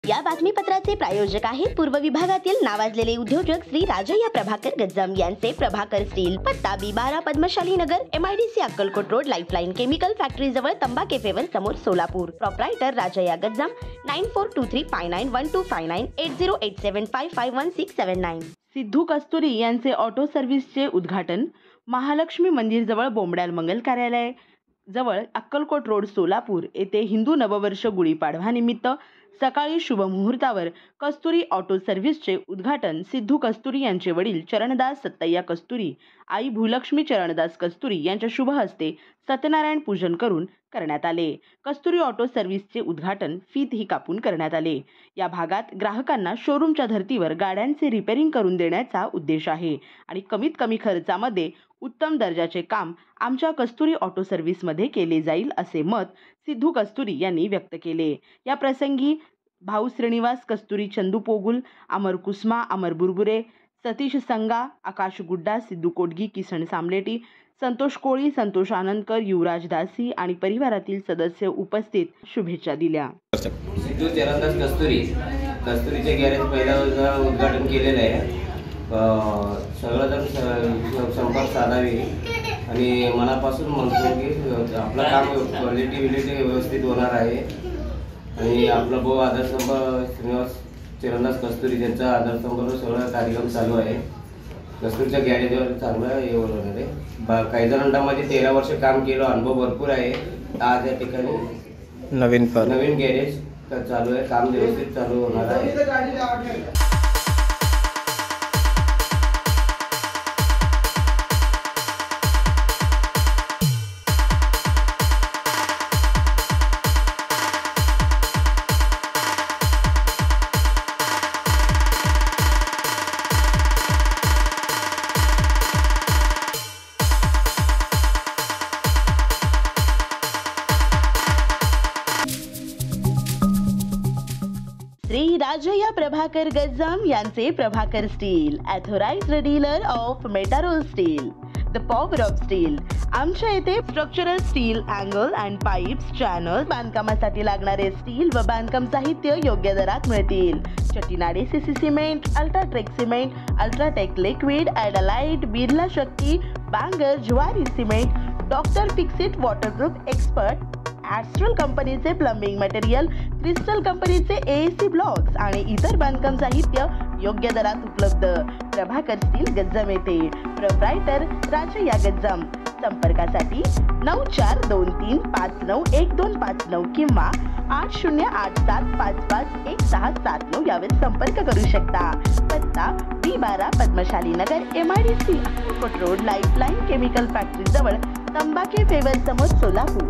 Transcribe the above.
या बातमीपत्राचे प्रायोजक आहेत पूर्व विभागातील नावाजलेले उद्योजक श्री राजय्या प्रभाकर गज्जाम यांचे प्रभाकर स्टील, पत्ता B12 पद्मशाली नगर, MIDC Akkalkot road, lifeline chemical factory जवळ, तंबा केफेवर समोर, सोलापूर. प्रोप्रायटर राजय्या गज्जाम. 9423591259 8087551679. सिद्धू कस्तुरी यांचे ऑटो सर्व्हिसचे उद्घाटन महालक्ष्मी मंदिर जवळ बोंबड्याल मंगल कार्यालय जवळ अक्कलकोट रोड, सोलापूर येथे हिंदू नववर्ष गुढीपाडवा निमित्त सकाळी शुभ मुहूर्तावर कस्तुरी ऑटो सर्व्हिसचे उद्घाटन सिद्धू कस्तुरी यांचे वडील चरणदास सत्तय्या कस्तुरी, आई भूलक्ष्मी चरणदास कस्तुरी यांच्या शुभ हस्ते सत्यनारायण पूजन करून करण्यात आले. कस्तुरी ऑटो सर्व्हिसचे उद्घाटन फीतही कापून करण्यात आले. या भागात ग्राहकांना शोरूमच्या धर्तीवर गाड्यांचे रिपेअरिंग करून देण्याचा उद्देश आहे आणि कमीत कमी खर्चामध्ये उत्तम दर्जाचे काम आमच्या कस्तुरी ऑटो सर्व्हिसमध्ये केले जाईल असे मत सिद्धू कस्तुरी यांनी व्यक्त केले. या प्रसंगी भाऊ श्रीनिवास कस्तुरी, चंदू पोगुल, अमर कुसमा, अमर बुरबुरे, सतीश संगा, आकाश गुड्डा, सिद्धू कोटगी, किसन सामलेटी, संतोष कोळी, संतोष आनंदकर, युवराज दासी आणि परिवारातील सदस्य उपस्थित शुभेच्छा दिल्या. सिद्धू चरणदास कस्तुरीचे गॅरेज पहिला उद्घाटन केलेलं आहे. सगळं संपर्क साधावे आणि मनापासून म्हणतो की आपलं काम क्वालिटी व्यवस्थित होणार आहे आणि आपला भाऊ आदर्शस्तंभ श्रीनिवास चरणदास कस्तुरी त्यांचा आदर्शस्तंभावर सगळं कार्यक्रम चालू आहे. कस्तुरीच्या गॅरेजवर चांगलं हे होणार आहे. काही जणांना मध्ये 13 वर्ष काम केलं, अनुभव भरपूर आहे. आज या ठिकाणी नवीन गॅरेज चालू आहे, काम व्यवस्थित चालू होणार आहे. श्री राजय्या प्रभाकर गज्जाम यांचे Prabhakar steel, authorised dealer of Metarol steel, the power of steel. आमच्या येथे structural steel, angle and pipes, channel, बांधकामासाठी लागणारे स्टील व बांधकाम साहित्य योग्य दरात मिळतील. Chettinad CC cement, UltraTech cement, UltraTech liquid, ॲडालाइट, Birla Shakti, Bangur, Zuari cement, doctor Fixit waterproof expert, Astral कंपनीचे प्लंबिंग मटेरियल, क्रिस्टल कंपनीचे AC ब्लॉक्स आणि इतर बांधकाम साहित्य योग्य दरात उपलब्ध. प्रभाकर स्टील गज्जाम येथे. प्रोप्रायटर राजय्या गज्जाम. संपर्कासाठी 9423591259 किंवा 8087551679 यावर संपर्क करू शकता. पत्ता B12 पद्मशाली नगर, MIDC Akkalkot road, lifeline chemical factory जवळ, तंबा केफेवर समोर, सोलापूर.